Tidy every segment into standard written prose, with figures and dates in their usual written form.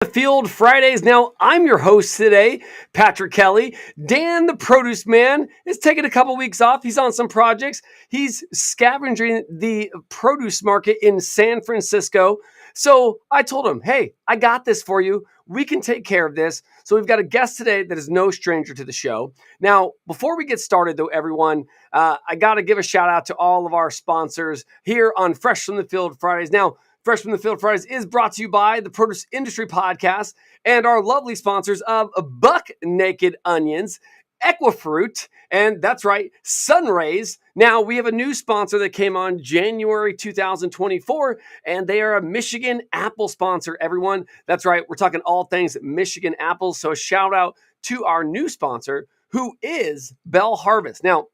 The Field Fridays. Now, I'm your host today, Patrick Kelly. Dan, the produce man, is taking a couple weeks off. He's on some projects. He's scavenging the produce market in San Francisco. So I told him, hey, I got this for you. We can take care of this. So we've got a guest today that is no stranger to the show. Now, before we get started, though, everyone, I got to give a shout out to all of our sponsors here on Fresh from the Field Fridays. Now, Fresh from the Field Fridays is brought to you by the Produce Industry Podcast and our lovely sponsors of Buck Naked Onions, Equifruit, and that's right, Sunrays. Now, we have a new sponsor that came on January 2024, and they are a Michigan apple sponsor, everyone. That's right, we're talking all things Michigan apples. So a shout out to our new sponsor, who is Bell Harvest. Now,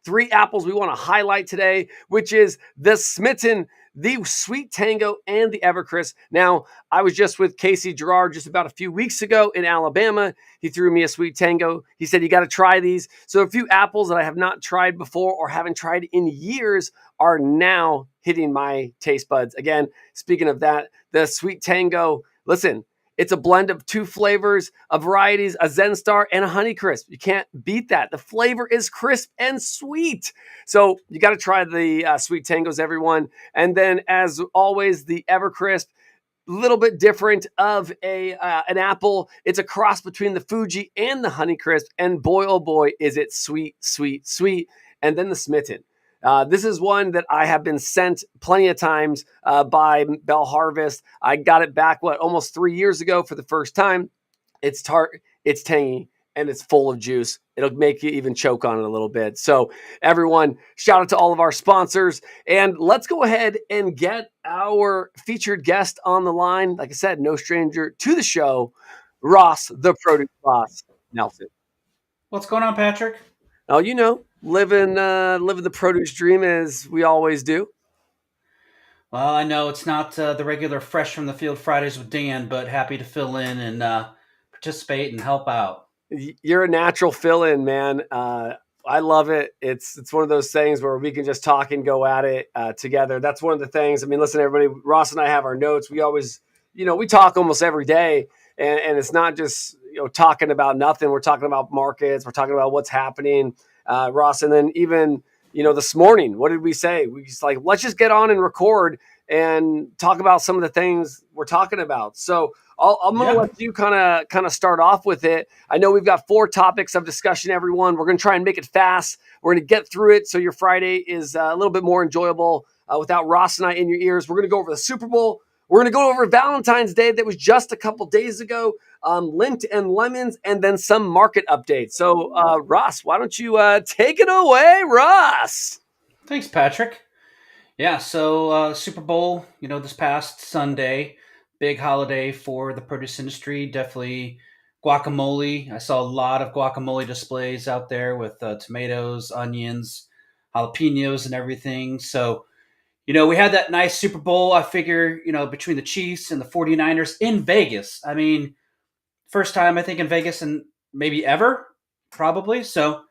three apples we want to highlight today, which is the Smitten, the Sweet Tango, and the Evercrisp. Now, I was just with Casey Gerard just about a few weeks ago in Alabama. He threw me a Sweet Tango. He said, you got to try these. So a few apples that I have not tried before or haven't tried in years are now hitting my taste buds. Again, speaking of that, the Sweet Tango, listen, it's a blend of two flavors, a varieties, a Zen Star and a Honeycrisp. You can't beat that. The flavor is crisp and sweet. So you got to try the Sweet Tangos, everyone. And then, as always, the Evercrisp, little bit different of an apple. It's a cross between the Fuji and the Honeycrisp. And boy, oh boy, is it sweet, sweet, sweet. And then the Smitten. This is one that I have been sent plenty of times by Bell Harvest. I got it back, almost 3 years ago for the first time. It's tart, it's tangy, and it's full of juice. It'll make you even choke on it a little bit. So everyone, shout out to all of our sponsors. And let's go ahead and get our featured guest on the line. Like I said, no stranger to the show, Ross, the produce boss, Nelson. What's going on, Patrick? Oh, living the produce dream as we always do. Well, I know it's not the regular Fresh from the Field Fridays with Dan, but happy to fill in and participate and help out. You're a natural fill-in, man. I love it. It's one of those things where we can just talk and go at it together. That's one of the things. I mean, listen, everybody. Ross and I have our notes. We always, we talk almost every day, and it's not just talking about nothing. We're talking about markets. We're talking about what's happening, Ross. And then even this morning, what did we say? We just let's just get on and record and talk about some of the things we're talking about. So I'm going to let you kind of start off with it. I know we've got 4 topics of discussion, everyone. We're going to try and make it fast. We're going to get through it so your Friday is a little bit more enjoyable without Ross and I in your ears. We're going to go over the Super Bowl. We're going to go over Valentine's Day that was just a couple days ago, Lent and lemons, and then some market updates. So, Ross, why don't you take it away, Ross? Thanks, Patrick. Yeah, so Super Bowl, this past Sunday, big holiday for the produce industry. Definitely guacamole. I saw a lot of guacamole displays out there with tomatoes, onions, jalapenos, and everything. So, we had that nice Super Bowl. I figure, between the Chiefs and the 49ers in Vegas. I mean, first time I think in Vegas and maybe ever, probably. So,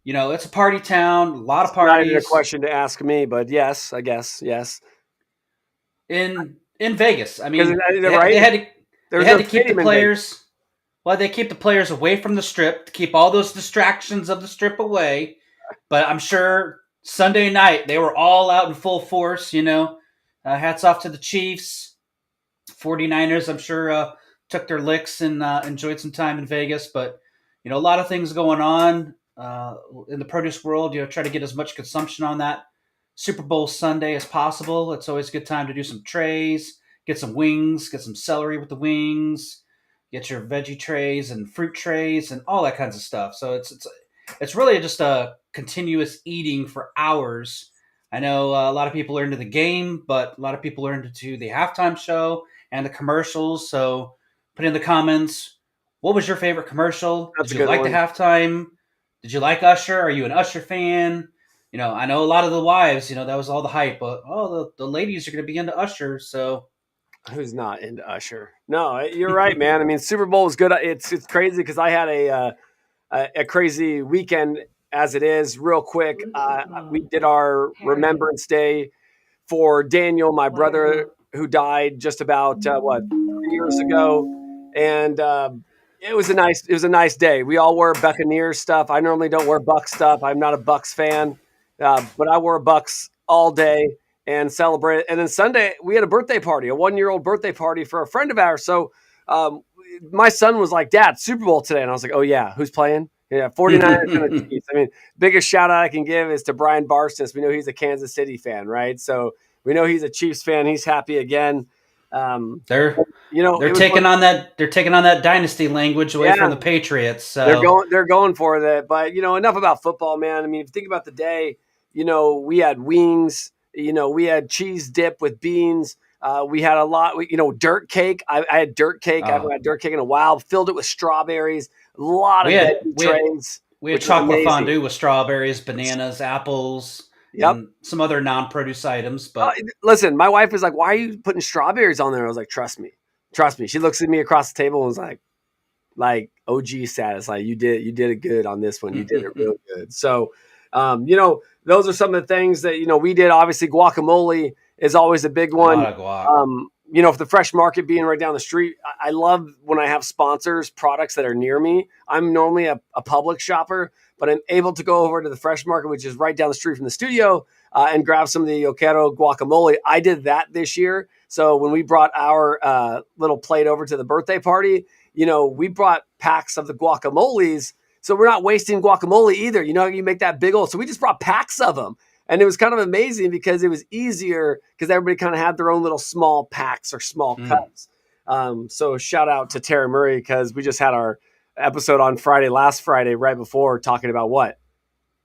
it's a party town, a lot of parties. Not even a question to ask me, but yes, I guess, yes. In Vegas, I mean, right? They had to keep the players. Well, they keep the players away from the strip to keep all those distractions of the strip away. But I'm sure Sunday night they were all out in full force. Hats off to the Chiefs, 49ers. I'm sure took their licks and enjoyed some time in Vegas. But a lot of things going on in the produce world. Try to get as much consumption on that Super Bowl Sunday as possible. It's always a good time to do some trays, get some wings, get some celery with the wings, get your veggie trays and fruit trays and all that kinds of stuff. So it's really just a continuous eating for hours. I know a lot of people are into the game, but a lot of people are into the halftime show and the commercials. So put in the comments, what was your favorite commercial? That's Did you like the halftime? Did you like Usher? Are you an Usher fan? I know a lot of the wives, that was all the hype, but the ladies are going to be into Usher. So who's not into Usher? No, you're right, man. I mean, Super Bowl was good. It's crazy because I had a crazy weekend as it is. Real quick, we did our Remembrance Day for Daniel, my brother, who died just about 3 years ago. and it was a nice day. We all wore Buccaneers stuff. I normally don't wear Bucks stuff. I'm not a Bucks fan, but I wore Bucks all day and celebrated. And then Sunday we had a birthday party, a 1-year-old birthday party for a friend of ours. So um, my son was like, "Dad, Super Bowl today," and I was like, "Oh yeah, who's playing?" Yeah, 49ers and the Chiefs. I mean, biggest shout out I can give is to Brian Barsness. We know he's a Kansas City fan, right? So we know he's a Chiefs fan. He's happy again. They're taking on that dynasty language away from the Patriots. So they're going for that. But enough about football, man. I mean, if you think about the day, we had wings. We had cheese dip with beans. We had a lot. Dirt cake. I had dirt cake. I haven't had dirt cake in a while. Filled it with strawberries. A lot of trays. We had chocolate fondue with strawberries, bananas, apples. Yep. And some other non-produce items. But listen, my wife was like, "Why are you putting strawberries on there?" I was like, "Trust me." She looks at me across the table and was like OG status. Like, you did it good on this one. You did it real good. So, those are some of the things that, we did. Obviously, guacamole is always a big one. A lot of guac. For the fresh market being right down the street, I love when I have sponsors, products that are near me. I'm normally a Publix shopper, but I'm able to go over to the fresh market, which is right down the street from the studio, and grab some of the Yo Quiero guacamole. I did that this year. So when we brought our little plate over to the birthday party, we brought packs of the guacamoles. So we're not wasting guacamole either. You make that big old. So we just brought packs of them. And it was kind of amazing because it was easier because everybody kind of had their own little small packs or small cups. So shout out to Tara Murray, because we just had our episode on last Friday, right before, talking about what?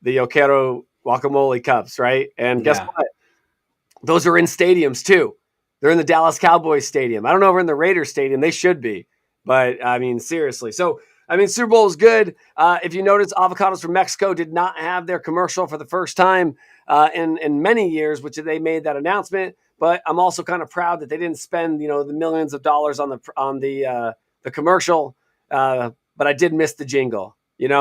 The Yo Quiero guacamole cups, right? And guess what? Those are in stadiums too. They're in the Dallas Cowboys stadium. I don't know if they're in the Raiders stadium. They should be. But, I mean, seriously. So, Super Bowl is good. If you notice, Avocados from Mexico did not have their commercial for the first time in many years, which they made that announcement. But I'm also kind of proud that they didn't spend, the millions of dollars on the commercial. But I did miss the jingle,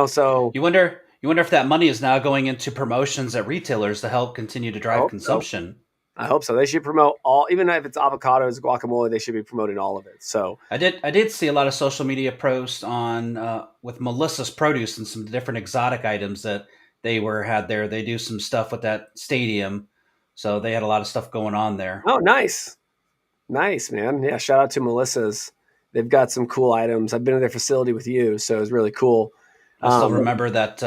so. You wonder if that money is now going into promotions at retailers to help continue to drive consumption. I hope so. They should promote all, even if it's avocados, guacamole, they should be promoting all of it. So I did see a lot of social media posts on with Melissa's Produce and some different exotic items that they had there. They do some stuff with that stadium, so they had a lot of stuff going on there. Oh, nice, man. Yeah, shout out to Melissa's. They've got some cool items. I've been to their facility with you, so it was really cool. I still remember that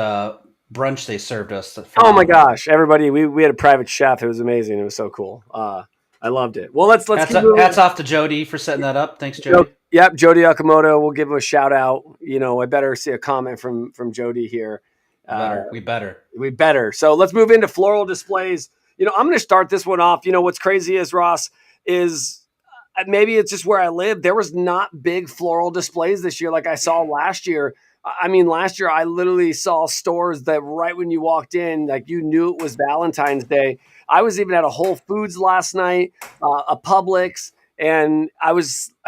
brunch they served us. Oh my gosh, everybody! We had a private chef. It was amazing. It was so cool. I loved it. Well, let's hats off to Jody for setting that up. Thanks, Jody. Yep, Jody Okamoto. We'll give him a shout out. I better see a comment from Jody here. We better. So let's move into floral displays. I'm going to start this one off. What's crazy is, Ross, is maybe it's just where I live. There was not big floral displays this year like I saw last year. I mean, last year I literally saw stores that right when you walked in, like, you knew it was Valentine's Day. I was even at a Whole Foods last night, a Publix, and I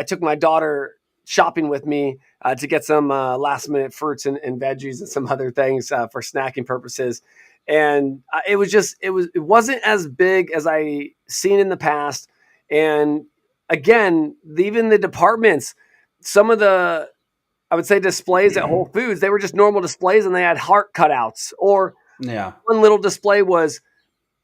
took my daughter shopping with me to get some last minute fruits and veggies and some other things for snacking purposes. And it wasn't as big as I seen in the past. And again, even the departments, some of the, I would say, displays at Whole Foods, they were just normal displays and they had heart cutouts. Or one little display was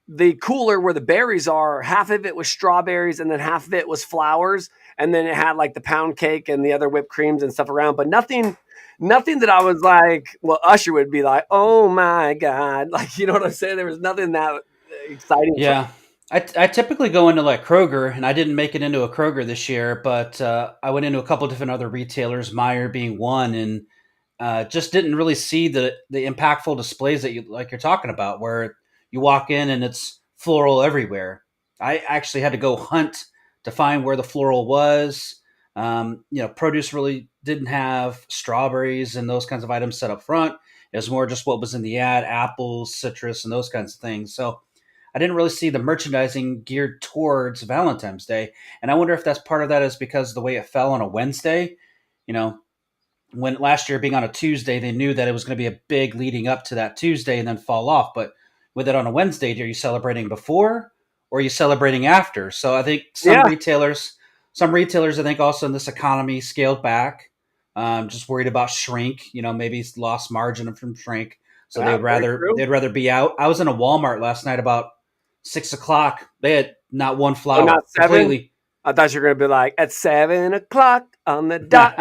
the cooler where the berries are. Half of it was strawberries and then half of it was flowers. And then it had like the pound cake and the other whipped creams and stuff around, but nothing that I was like, well, Usher would be like, oh my God. Like, you know what I'm saying? There was nothing that exciting. Yeah. I typically go into like Kroger, and I didn't make it into a Kroger this year, but I went into a couple different other retailers, Meijer being one, and just didn't really see the impactful displays that you're talking about, where you walk in and it's floral everywhere. I actually had to go hunt to find where the floral was. Produce really didn't have strawberries and those kinds of items set up front. It was more just what was in the ad, apples, citrus, and those kinds of things. So I didn't really see the merchandising geared towards Valentine's Day. And I wonder if that's part of that is because of the way it fell on a Wednesday. When last year being on a Tuesday, they knew that it was going to be a big leading up to that Tuesday and then fall off. But with it on a Wednesday, are you celebrating before or are you celebrating after? So I think some retailers some retailers, I think, also in this economy scaled back, just worried about shrink. Maybe lost margin from shrink, so they'd rather be out. I was in a Walmart last night about 6:00. They had not one flower. Not 7? Completely. I thought you were going to be like at 7:00 on the dot.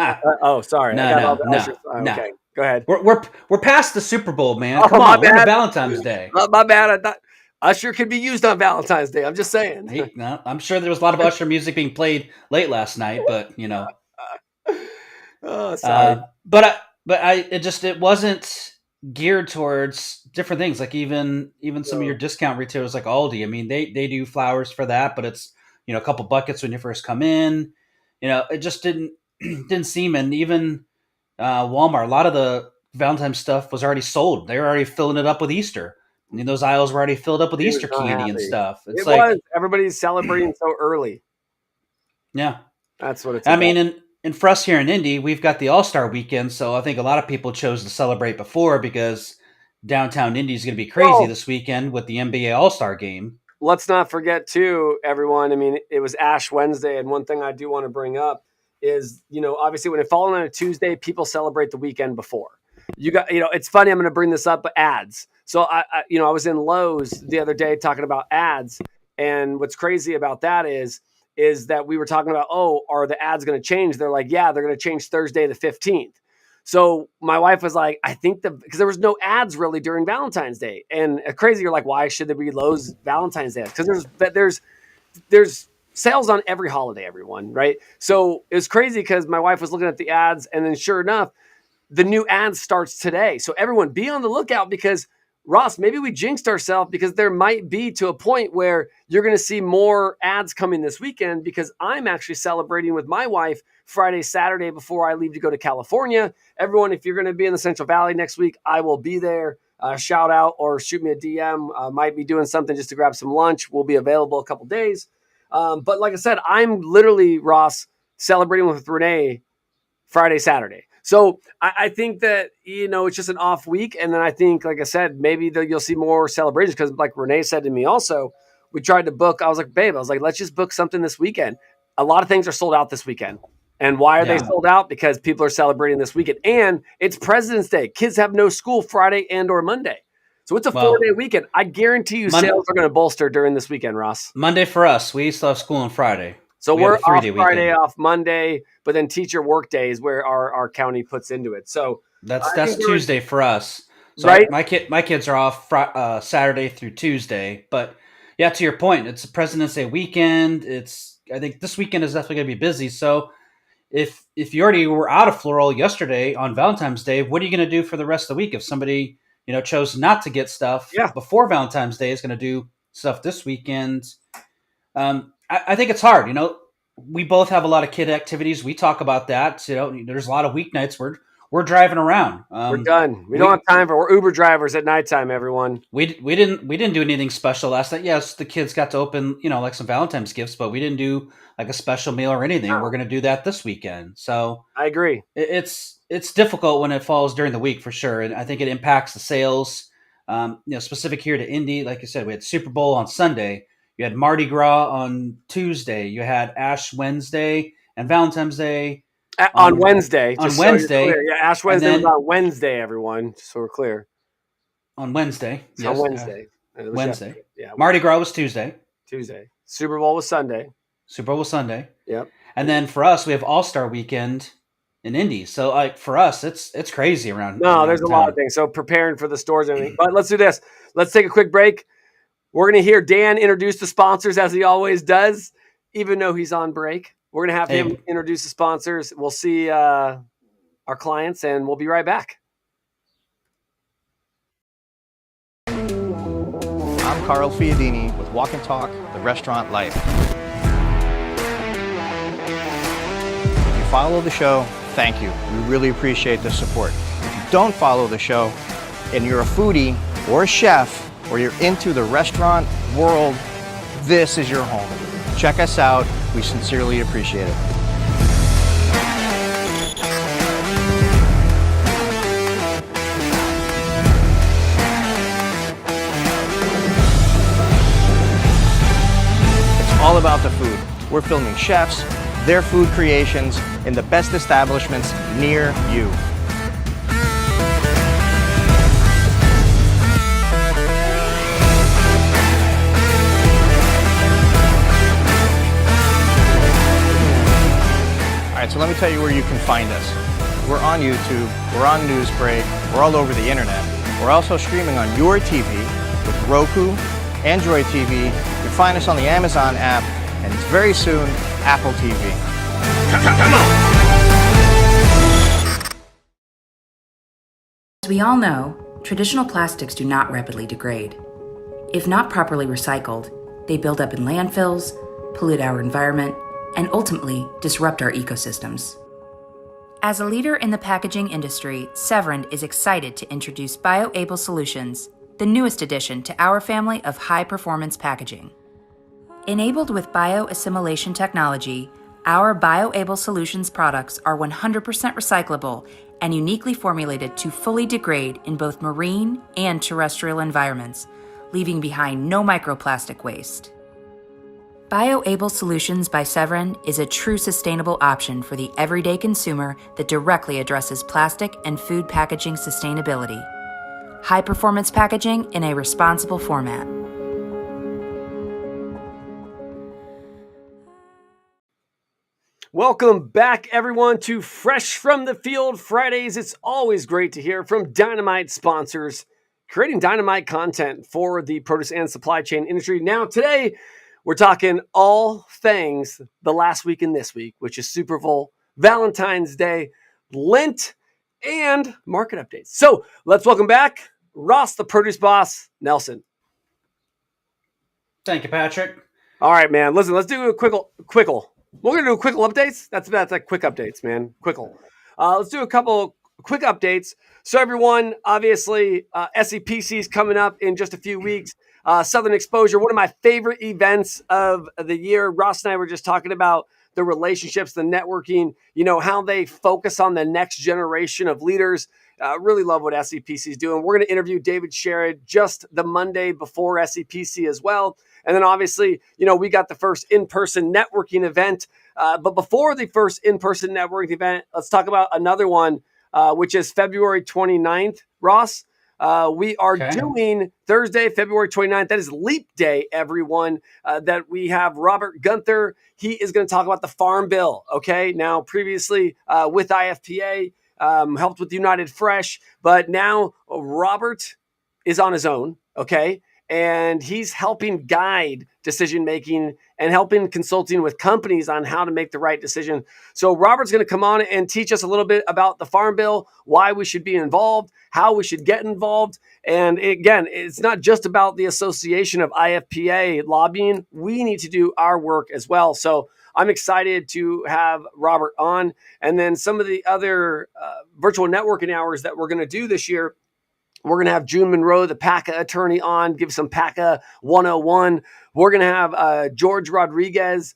Sorry. No, I got all the ushers. no. Okay, go ahead. We're past the Super Bowl, man. Oh, Come my on, we're bad. to Valentine's Day. My bad. I thought Usher could be used on Valentine's Day. I'm just saying. I'm sure there was a lot of Usher music being played late last night, but Oh, sorry. It wasn't geared towards different things. Like even some of your discount retailers like Aldi. I mean, they do flowers for that, but it's a couple buckets when you first come in. It just didn't seem. And even Walmart, a lot of the Valentine's stuff was already sold. They were already filling it up with Easter. I mean, those aisles were already filled up with Easter candy and stuff. It was. Everybody's celebrating so early. Yeah, that's what it's. I mean, and for us here in Indy, we've got the All-Star Weekend, so I think a lot of people chose to celebrate before because downtown Indy is going to be crazy this weekend with the NBA All-Star Game. Let's not forget, too, everyone. I mean, it was Ash Wednesday, and one thing I do want to bring up is, obviously when it falls on a Tuesday, people celebrate the weekend before. It's funny. I'm going to bring this up, but ads. So I was in Lowe's the other day talking about ads, and what's crazy about that is that we were talking about, are the ads going to change? They're like, yeah, they're going to change Thursday the 15th. So my wife was like, I think because there was no ads really during Valentine's Day, and crazy. You're like, why should there be Lowe's Valentine's Day? Because there's sales on every holiday, everyone, right? So it was crazy because my wife was looking at the ads, and then sure enough, the new ad starts today. So everyone be on the lookout because Ross, maybe we jinxed ourselves because there might be to a point where you're going to see more ads coming this weekend because I'm actually celebrating with my wife Friday, Saturday before I leave to go to California. Everyone, if you're going to be in the Central Valley next week, I will be there. Shout out or shoot me a DM. Might be doing something just to grab some lunch. We'll be available a couple days. But like I said, I'm literally, Ross, celebrating with Renee Friday, Saturday. So I think that, it's just an off week. And then I think, like I said, maybe you'll see more celebrations because like Renee said to me also, we tried to book. I was like, babe, let's just book something this weekend. A lot of things are sold out this weekend. And why are they sold out? Because people are celebrating this weekend. And it's President's Day. Kids have no school Friday and or Monday. So it's a 4-day weekend. I guarantee you sales are going to bolster during this weekend, Ross. Monday for us. We still have school on Friday. So we're off Friday, off Monday, but then teacher work days where our county puts into it. So that's Tuesday for us. So right? My kids are off Saturday through Tuesday. But yeah, to your point, it's a President's Day weekend. I think this weekend is definitely going to be busy. So if you already were out of floral yesterday on Valentine's Day, what are you going to do for the rest of the week? If somebody chose not to get stuff before Valentine's Day, is going to do stuff this weekend. I think it's hard. We both have a lot of kid activities. We talk about that. There's a lot of weeknights we're driving around. We're done. We don't have time we're Uber drivers at nighttime, everyone. We didn't do anything special last night. Yes, the kids got to open, like some Valentine's gifts, but we didn't do like a special meal or anything. No. We're going to do that this weekend. So I agree. It's difficult when it falls during the week for sure. And I think it impacts the sales, specific here to Indy. Like you said, we had Super Bowl on Sunday. You had Mardi Gras on Tuesday. You had Ash Wednesday and Valentine's Day on Wednesday. On Wednesday, yeah. Ash Wednesday was on Wednesday. Everyone, just so we're clear. On Wednesday, yes. On Wednesday. Wednesday. Yeah. Mardi Gras was Tuesday. Super Bowl was Sunday. Yep. And then for us, we have All-Star Weekend in Indy. So for us, it's crazy around. No, there's a lot of things. So preparing for the stores and everything. But let's do this. Let's take a quick break. We're going to hear Dan introduce the sponsors as he always does, even though he's on break. We're going to have him introduce the sponsors. We'll see our clients, and we'll be right back. I'm Carl Fiadini with Walk and Talk, the restaurant life. If you follow the show, thank you. We really appreciate the support. If you don't follow the show and you're a foodie or a chef, or you're into the restaurant world, this is your home. Check us out. We sincerely appreciate it. It's all about the food. We're filming chefs, their food creations in the best establishments near you. All right, so let me tell you where you can find us. We're on YouTube, we're on Newsbreak, we're all over the internet. We're also streaming on your TV with Roku, Android TV. You can find us on the Amazon app, and very soon, Apple TV. Come on! As we all know, traditional plastics do not rapidly degrade. If not properly recycled, they build up in landfills, pollute our environment, and ultimately disrupt our ecosystems. As a leader in the packaging industry, Severin is excited to introduce BioAble Solutions, the newest addition to our family of high-performance packaging. Enabled with bioassimilation technology, our BioAble Solutions products are 100% recyclable and uniquely formulated to fully degrade in both marine and terrestrial environments, leaving behind no microplastic waste. BioAble Solutions by Severin is a true sustainable option for the everyday consumer that directly addresses plastic and food packaging sustainability. High-performance packaging in a responsible format. Welcome back, everyone, to Fresh from the Field Fridays. It's always great to hear from Dynamite sponsors creating dynamite content for the produce and supply chain industry. Now, today, we're talking all things the last week and this week, which is Super Bowl, Valentine's Day, Lent, and market updates. So let's welcome back Ross, the produce boss, Nelson. Thank you, Patrick. All right, man. Listen, let's do a quickle. We're going to do quickle updates. That's like quick updates, man. Quickle. Let's do a couple quick updates. So everyone, obviously, SEPC is coming up in just a few weeks. Southern Exposure, one of my favorite events of the year. Ross and I were just talking about the relationships, the networking, how they focus on the next generation of leaders. Really love what SEPC is doing. We're going to interview David Sherrod just the Monday before SEPC as well. And then obviously, we got the first in-person networking event. But before the first in-person networking event, let's talk about another one, which is February 29th. Ross, we are doing Thursday, February 29th. That is Leap Day, everyone, that we have Robert Gunther. He is going to talk about the Farm Bill. Okay. Now, previously with IFPA, helped with United Fresh, but now Robert is on his own. Okay. And he's helping guide decision-making and helping consulting with companies on how to make the right decision. So Robert's going to come on and teach us a little bit about the Farm Bill, why we should be involved, how we should get involved. And again, it's not just about the association of IFPA lobbying. We need to do our work as well. So I'm excited to have Robert on. And then some of the other virtual networking hours that we're going to do this year, we're going to have June Monroe, the PACA attorney, on, give some PACA 101. We're going to have George Rodriguez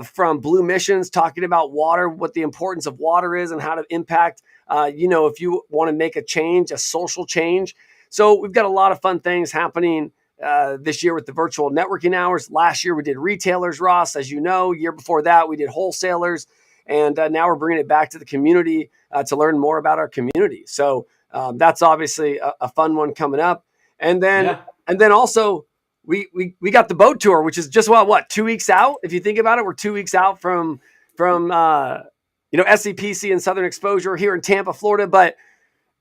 from Blue Missions talking about water, what the importance of water is and how to impact, if you want to make a change, a social change. So we've got a lot of fun things happening this year with the virtual networking hours. Last year we did retailers, Ross, as you know. Year before that we did wholesalers. And now we're bringing it back to the community to learn more about our community. So that's obviously a fun one coming up. And then also we got the boat tour, which is just 2 weeks out. If you think about it, we're 2 weeks out from SCPC and Southern Exposure here in Tampa, Florida. But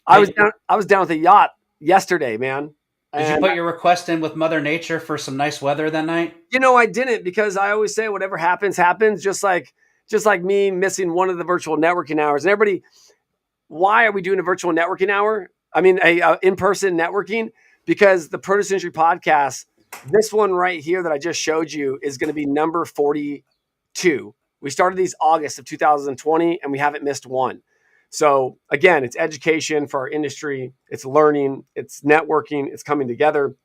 I was down at the yacht yesterday, man. Did you put your request in with Mother Nature for some nice weather that night? I didn't, because I always say whatever happens, happens. Just like me missing one of the virtual networking hours. And everybody, why are we doing a virtual networking hour? I mean, a in-person networking, because the Produce Industry Podcast, this one right here that I just showed you, is going to be number 42. We started these August of 2020, and we haven't missed one. So again, it's education for our industry. It's learning, it's networking, it's coming together.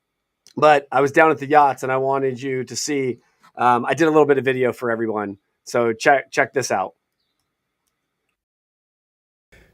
But I was down at the yachts, and I wanted you to see, I did a little bit of video for everyone. So check this out.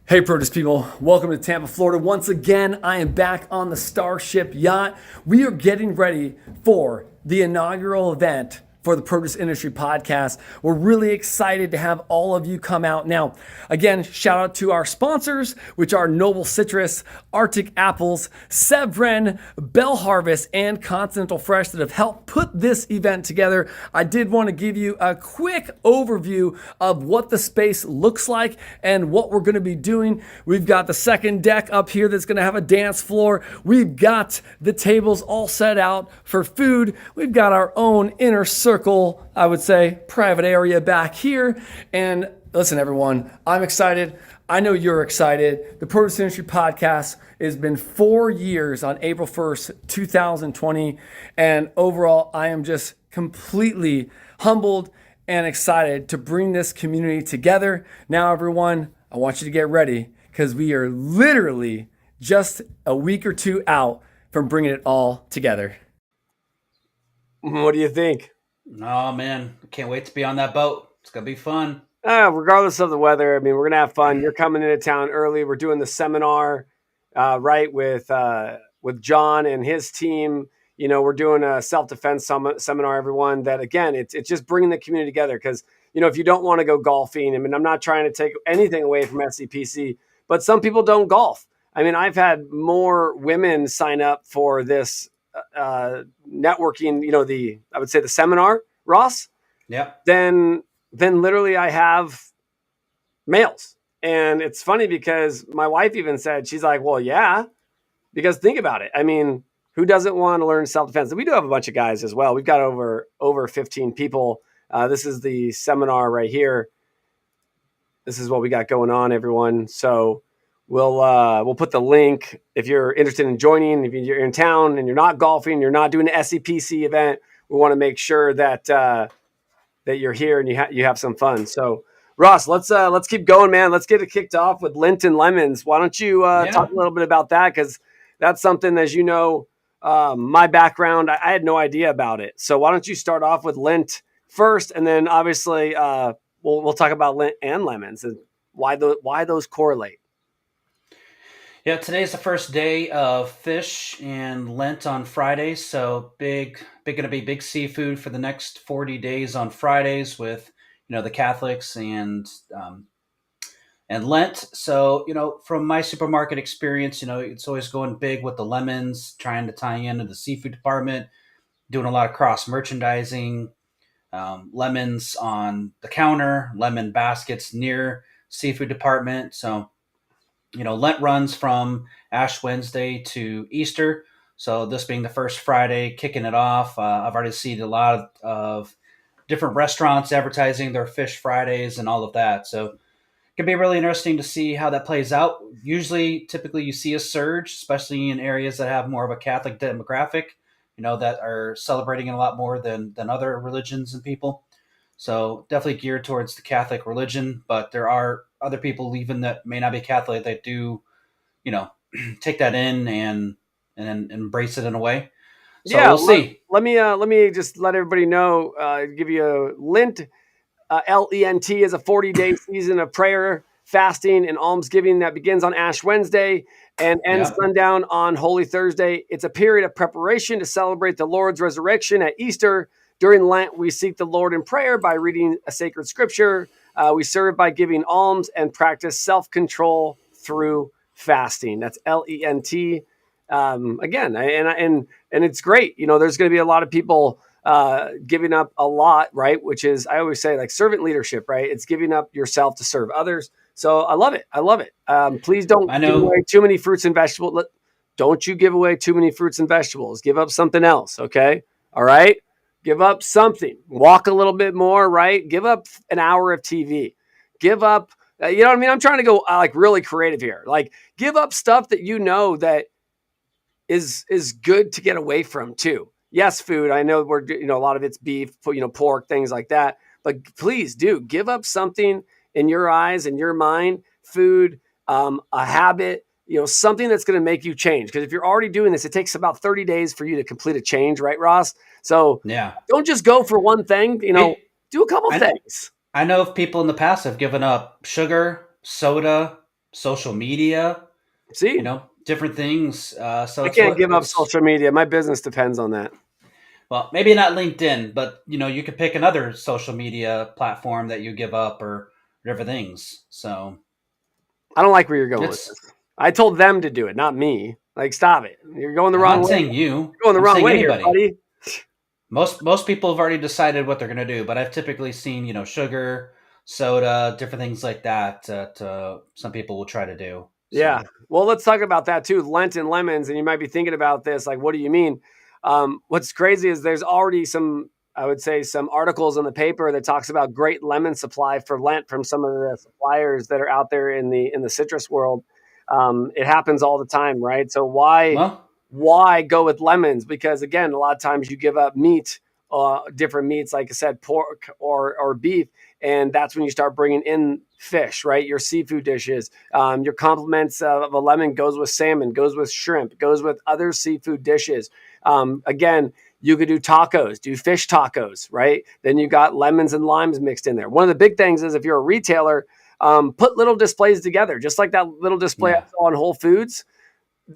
Hey, produce people, welcome to Tampa, Florida. Once again, I am back on the Starship yacht. We are getting ready for the inaugural event for the Produce Industry Podcast. We're really excited to have all of you come out. Now, again, shout out to our sponsors, which are Noble Citrus, Arctic Apples, Sevren, Bell Harvest, and Continental Fresh that have helped put this event together. I did want to give you a quick overview of what the space looks like and what we're going to be doing. We've got the second deck up here that's going to have a dance floor. We've got the tables all set out for food. We've got our own inner circle, I would say, private area back here. And listen, everyone, I'm excited. I know you're excited. The Produce Industry Podcast has been 4 years on April 1st, 2020. And overall, I am just completely humbled and excited to bring this community together. Now, everyone, I want you to get ready because we are literally just a week or two out from bringing it all together. What do you think? Oh, man. I can't wait to be on that boat. It's going to be fun. Regardless of the weather, I mean, we're going to have fun. You're coming into town early. We're doing the seminar, right, with John and his team. You know, we're doing a self-defense seminar, everyone, that, again, it's just bringing the community together because, you know, if you don't want to go golfing, I mean, I'm not trying to take anything away from SCPC, but some people don't golf. I mean, I've had more women sign up for this networking, you know, I would say the seminar, Ross, then literally I have males. And it's funny because my wife even said, she's like, well, yeah, because think about it. I mean, who doesn't want to learn self-defense? And we do have a bunch of guys as well. We've got over 15 people. This is the seminar right here. This is what we got going on, everyone. So we'll put the link if you're interested in joining. If you're in town and you're not golfing, you're not doing an SCPC event, we want to make sure that you're here and you have some fun. So Ross, let's keep going, man. Let's get it kicked off with Lent and lemons. Why don't you talk a little bit about that? Because that's something, as you know, my background, I had no idea about it. So why don't you start off with Lent first, and then obviously we'll talk about Lent and lemons and why those correlate. Yeah, today's the first day of fish and Lent on Fridays. So going to be big seafood for the next 40 days on Fridays with, you know, the Catholics and Lent. So, you know, from my supermarket experience, you know, it's always going big with the lemons, trying to tie into the seafood department, doing a lot of cross merchandising, lemons on the counter, lemon baskets near seafood department. So, you know, Lent runs from Ash Wednesday to Easter. So this being the first Friday, kicking it off, I've already seen a lot of different restaurants advertising their Fish Fridays and all of that. So it can be really interesting to see how that plays out. Typically you see a surge, especially in areas that have more of a Catholic demographic, you know, that are celebrating it a lot more than other religions and people. So definitely geared towards the Catholic religion, but there are other people even that may not be Catholic that do, you know, take that in and embrace it in a way. So we'll see. Let me just let everybody know, give you a Lent, Lent is a 40-day season of prayer, fasting, and almsgiving that begins on Ash Wednesday and ends sundown on Holy Thursday. It's a period of preparation to celebrate the Lord's resurrection at Easter. During Lent, we seek the Lord in prayer by reading a sacred scripture. We serve by giving alms and practice self-control through fasting. That's Lent. Again, and it's great. You know, there's going to be a lot of people giving up a lot, right? Which is, I always say, like servant leadership, right? It's giving up yourself to serve others. So I love it. Please don't give away too many fruits and vegetables. Don't you give away too many fruits and vegetables. Give up something else, okay? All right? Give up something. Walk a little bit more, right? Give up an hour of TV. Give up, you know what I mean? I'm trying to go like really creative here. Like give up stuff that you know that is good to get away from too. Yes, food. I know a lot of it's beef, pork, things like that. But please do give up something in your eyes and your mind, food, a habit, something that's going to make you change. Because if you're already doing this, it takes about 30 days for you to complete a change, right, Ross? So don't just go for one thing, do a couple things. I know of people in the past have given up sugar, soda, social media, different things. So I can't give up social media. My business depends on that. Well, maybe not LinkedIn, but you could pick another social media platform that you give up or whatever things. So I don't like where you're going with it's. this. I told them to do it, not me. Like, stop it. You're going the I'm wrong not way. saying you. You're going the I'm wrong saying way here, anybody. buddy. Most people have already decided what they're going to do, but I've typically seen sugar, soda, different things like that. Some people will try to do. Yeah. So. Well, let's talk about that too. Lent and lemons. And you might be thinking about this. Like, what do you mean? What's crazy is there's already some, I would say, some articles in the paper that talks about great lemon supply for Lent from some of the suppliers that are out there in the citrus world. It happens all the time, right? So Well, why go with lemons? Because again, a lot of times you give up meat, different meats, like I said, pork or beef, and that's when you start bringing in fish, right? Your seafood dishes, your complements of a lemon goes with salmon, goes with shrimp, goes with other seafood dishes. Again, you could do tacos, do fish tacos, right? Then you got lemons and limes mixed in there. One of the big things is if you're a retailer, put little displays together, just like that little display I yeah. saw on Whole Foods.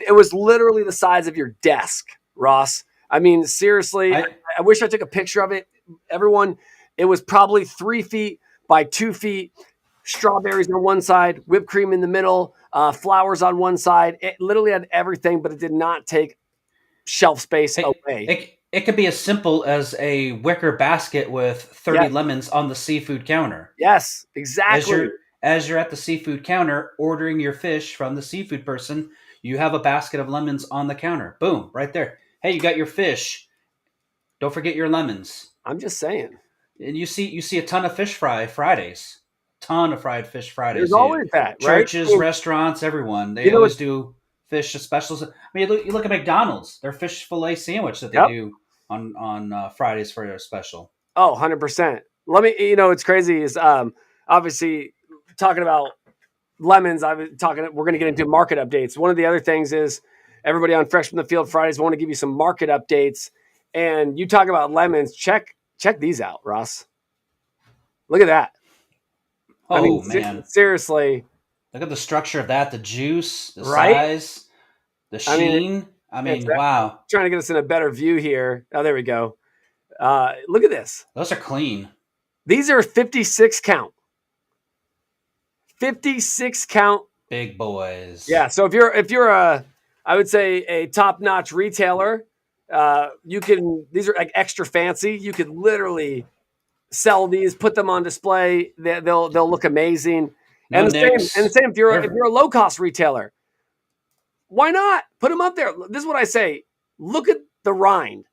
It was literally the size of your desk, Ross. I mean, seriously, I wish I took a picture of it. Everyone, it was probably 3 feet by 2 feet, strawberries on one side, whipped cream in the middle, flowers on one side. It literally had everything, but it did not take shelf space It, away. it could be as simple as a wicker basket with 30 Yes, lemons on the seafood counter. yes, As exactly. you're at the seafood counter ordering your fish from the seafood person, you have a basket of lemons on the counter. Boom, right there. Hey, you got your fish. Don't forget your lemons. I'm just saying. And you see a ton of fish fry Fridays. Ton of fried fish There's Fridays. always that, right? I Churches, mean, restaurants, everyone. They you know, always do fish specials. I mean, you look at McDonald's, their fish fillet sandwich that they yep. do on Fridays for their special. Oh, 100%. Let me, it's crazy is obviously talking about lemons. We're going to get into market updates. One of the other things is everybody on Fresh from the Field Fridays want to give you some market updates. And you talk about lemons. Check these out, Ross. Look at that. I mean, Oh man, seriously, look at the structure of that, the juice, the right? size, the I mean, sheen. I mean, wow, trying to get us in a better view here. Oh, there we go. Look at this. those are clean. These are 56 count. 56 count. Big boys. Yeah. So if you're I would say a top-notch retailer, these are like extra fancy. You could literally sell these, put them on display. They'll look amazing. No And the nicks. same if you're a low-cost retailer, why not put them up there? This is what I say. Look at the rind.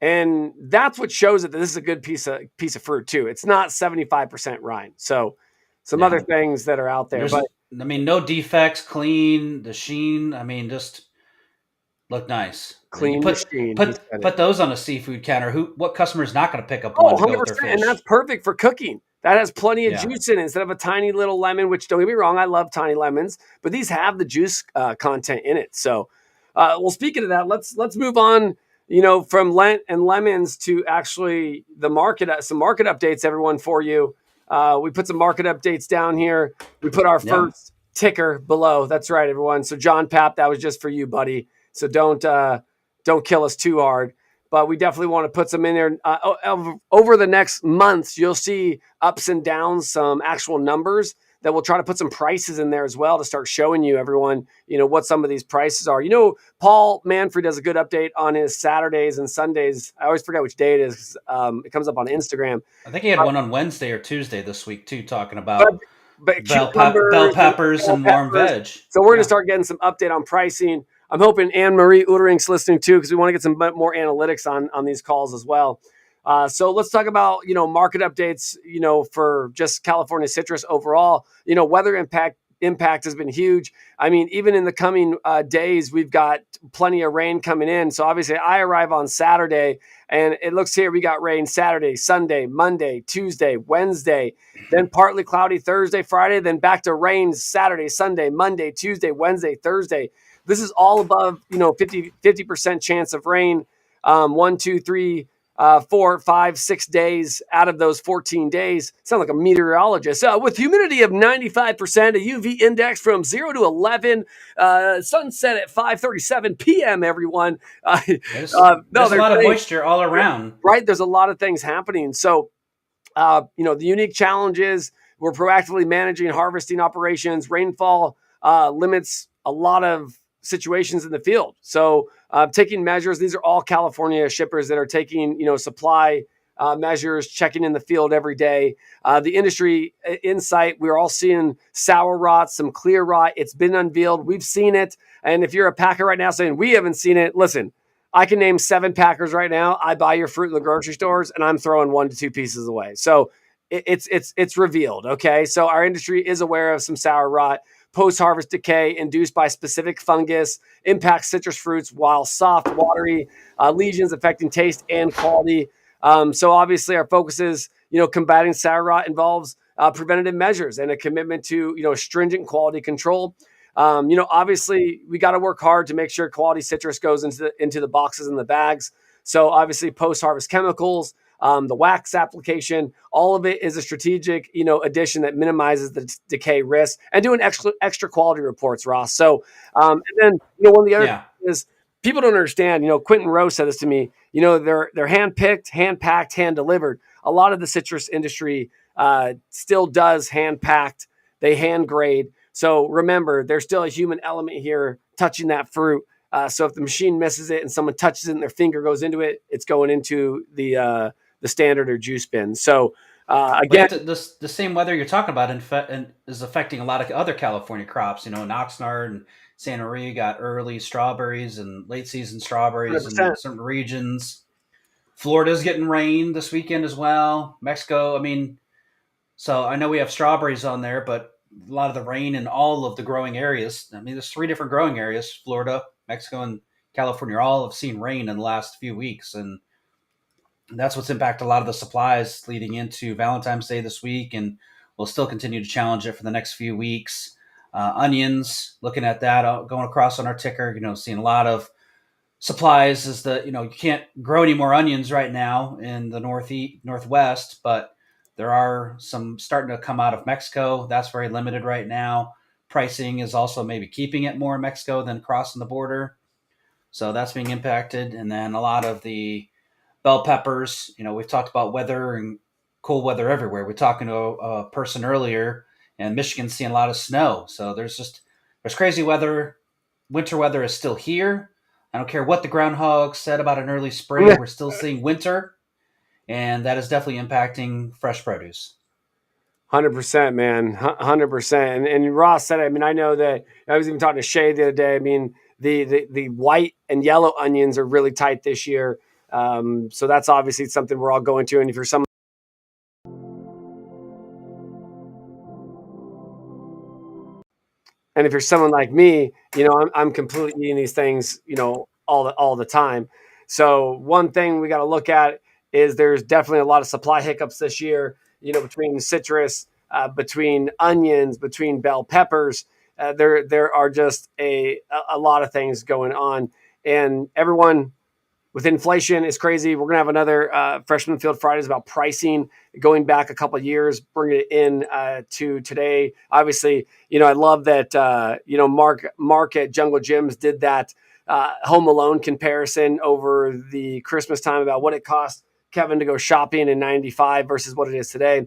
And that's what shows it that this is a good piece of fruit too. It's not 75% rind. So some other things that are out there. But I mean, no defects, clean, the sheen. I mean, just look nice. clean You machine. put those on a seafood counter. What customer is not going to pick up Oh, one to go with their 100%. fish? And that's perfect for cooking. That has plenty of Yeah. juice in it instead of a tiny little lemon, which don't get me wrong, I love tiny lemons, but these have the juice content in it. So, well, speaking of that, let's move on, from Lent and lemons to actually the market, some market updates, everyone, for you. We put some market updates down here. We put our first ticker below. That's right, everyone. So John Papp, that was just for you, buddy. So don't kill us too hard. But we definitely want to put some in there. Over the next months, you'll see ups and downs, some actual numbers that we'll try to put some prices in there as well to start showing you, everyone, what some of these prices are. Paul Manfred does a good update on his Saturdays and Sundays. I always forget which day it is. It comes up on Instagram. I think he had one on Wednesday or Tuesday this week too, talking about but bell cucumbers peppers and warm veg. So we're going to start getting some update on pricing. I'm hoping Anne-Marie Utering's listening too, because we want to get some more analytics on these calls as well. So let's talk about, market updates, for just California citrus overall. Weather impact has been huge. I mean, even in the coming days, we've got plenty of rain coming in. So obviously I arrive on Saturday, and it looks here, we got rain Saturday, Sunday, Monday, Tuesday, Wednesday, then partly cloudy Thursday, Friday, then back to rain Saturday, Sunday, Monday, Tuesday, Wednesday, Thursday. This is all above, 50% chance of rain. 1, 2, 3, 4, 5, 6 days out of those 14 days. Sound like a meteorologist. With humidity of 95%, a UV index from 0 to 11, sunset at 5:37 p.m., everyone. There's No, a lot of great. moisture all around. Right? There's a lot of things happening. So, the unique challenge is we're proactively managing harvesting operations. Rainfall limits a lot of situations in the field. So taking measures, these are all California shippers that are taking, supply measures, checking in the field every day. The industry insight, we're all seeing sour rot, some clear rot. It's been unveiled. We've seen it. And if you're a packer right now saying we haven't seen it, listen, I can name 7 packers right now. I buy your fruit in the grocery stores, and I'm throwing 1 to 2 pieces away. So it's revealed. Okay, so our industry is aware of some sour rot, post-harvest decay induced by specific fungus, impacts citrus fruits while soft, watery, lesions affecting taste and quality. So obviously, our focus is combating sour rot involves preventative measures and a commitment to stringent quality control. Obviously we got to work hard to make sure quality citrus goes into the boxes and the bags. So obviously post-harvest chemicals, the wax application, all of it is a strategic, addition that minimizes the decay risk, and doing extra quality reports, Ross. So, and then, one of the other things is people don't understand, Quentin Rose said this to me, they're hand-picked, hand-packed, hand-delivered. A lot of the citrus industry still does hand-packed, they hand grade. So remember, there's still a human element here touching that fruit. So if the machine misses it and someone touches it and their finger goes into it, it's going into the standard or juice bin. So again, the same weather you're talking about is affecting a lot of other California crops. In Oxnard and Santa Maria got early strawberries and late season strawberries 100%. in certain regions. Florida's getting rain this weekend as well. Mexico, so I know we have strawberries on there, but a lot of the rain in all of the growing areas. There's 3 different growing areas: Florida, Mexico, and California. All have seen rain in the last few weeks, and that's what's impacted a lot of the supplies leading into Valentine's Day this week, and we'll still continue to challenge it for the next few weeks. Onions, looking at that, going across on our ticker, seeing a lot of supplies is that, you can't grow any more onions right now in the northwest, but there are some starting to come out of Mexico. That's very limited right now. Pricing is also maybe keeping it more in Mexico than crossing the border. So that's being impacted. And then a lot of the bell peppers, we've talked about weather and cold weather everywhere. We're talking to a person earlier, and Michigan's seeing a lot of snow. So there's crazy weather. Winter weather is still here. I don't care what the groundhog said about an early spring. We're still seeing winter, and that is definitely impacting fresh produce. 100%, man. 100%. And Ross said, I know that I was even talking to Shay the other day. The white and yellow onions are really tight this year. So that's obviously something we're all going to. And if you're someone like me, I'm completely eating these things, all the time. So one thing we got to look at is there's definitely a lot of supply hiccups this year, between citrus, between onions, between bell peppers. There are just a lot of things going on, and everyone with inflation is crazy. We're going to have another Freshman Field Fridays about pricing going back a couple of years, bringing it in to today. Obviously, I love that, Mark at Jungle Gyms did that Home Alone comparison over the Christmas time about what it cost Kevin to go shopping in 95 versus what it is today.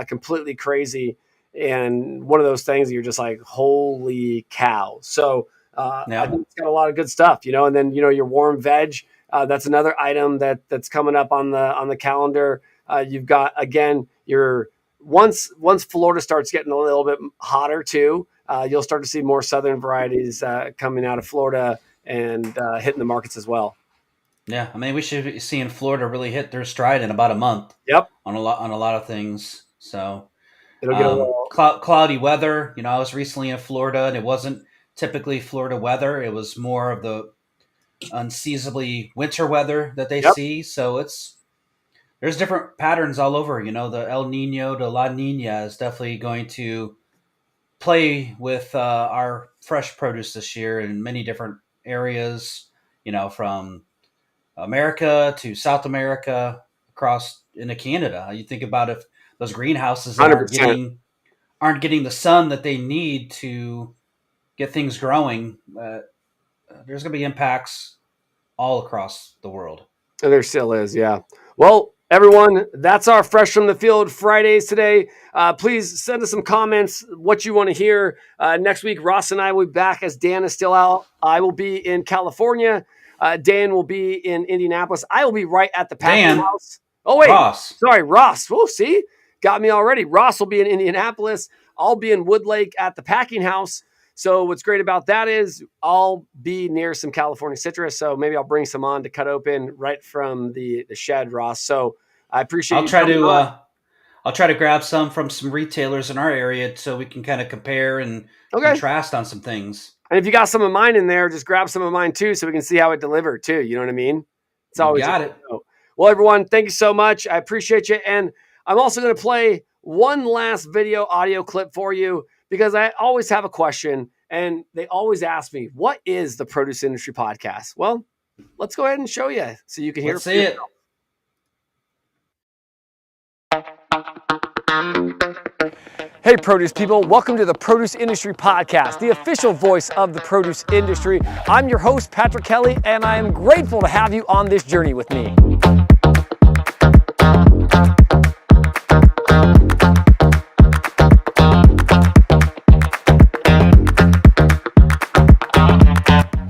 Completely crazy. And one of those things that you're just like, holy cow. So I think it's got a lot of good stuff, and then, your warm veg. That's another item that's coming up on the calendar. You've got, again, once Florida starts getting a little bit hotter too, you'll start to see more southern varieties coming out of Florida and hitting the markets as well. Yeah, we should be seeing Florida really hit their stride in about a month. Yep, on a lot of things. So it'll get a little cloudy weather. I was recently in Florida, and it wasn't typically Florida weather. It was more of the unseasonably winter weather that they see. So there's different patterns all over. The El Nino to La Nina is definitely going to play with our fresh produce this year in many different areas. From America to South America across into Canada. You think about if those greenhouses 100%. aren't getting the sun that they need to get things growing, there's going to be impacts all across the world. And there still is, yeah. Well, everyone, that's our Fresh from the Field Fridays today. Please send us some comments, what you want to hear. Next week, Ross and I will be back as Dan is still out. I will be in California. Dan will be in Indianapolis. I will be right at the packing house. Oh, wait. Ross. Sorry, Ross. Oh, see? Got me already. Ross will be in Indianapolis. I'll be in Woodlake at the packing house. So what's great about that is I'll be near some California citrus. So maybe I'll bring some on to cut open right from the shed, Ross. So I appreciate I'll try to grab some from some retailers in our area so we can kind of compare and contrast on some things. And if you got some of mine in there, just grab some of mine too so we can see how it delivered too. You know what I mean? It's always got it. Well, everyone, thank you so much. I appreciate you. And I'm also going to play one last video audio clip for you, because I always have a question and they always ask me, what is the Produce Industry Podcast? Well, let's go ahead and show you so you can hear it. Hey, produce people, welcome to the Produce Industry Podcast, the official voice of the produce industry. I'm your host, Patrick Kelly, and I am grateful to have you on this journey with me.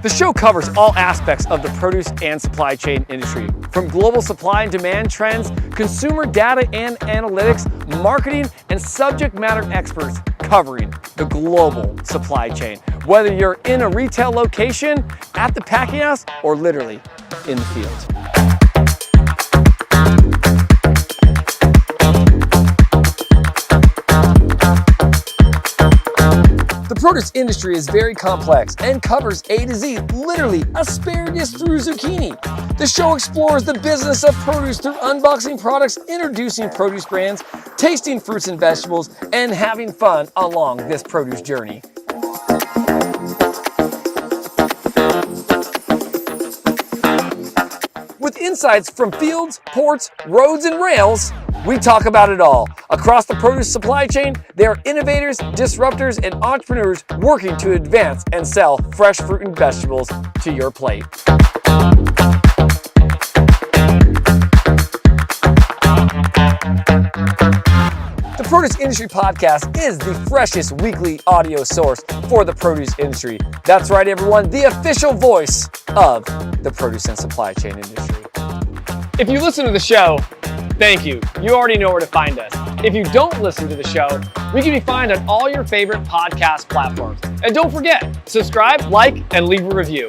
The show covers all aspects of the produce and supply chain industry, from global supply and demand trends, consumer data and analytics, marketing, and subject matter experts covering the global supply chain. Whether you're in a retail location, at the packing house, or literally in the field. The produce industry is very complex and covers A to Z, literally asparagus through zucchini. The show explores the business of produce through unboxing products, introducing produce brands, tasting fruits and vegetables, and having fun along this produce journey. With insights from fields, ports, roads, and rails, we talk about it all. Across the produce supply chain, there are innovators, disruptors, and entrepreneurs working to advance and sell fresh fruit and vegetables to your plate. The Produce Industry Podcast is the freshest weekly audio source for the produce industry. That's right, everyone, the official voice of the produce and supply chain industry. If you listen to the show, thank you. You already know where to find us. If you don't listen to the show, we can be found on all your favorite podcast platforms. And don't forget, subscribe, like, and leave a review.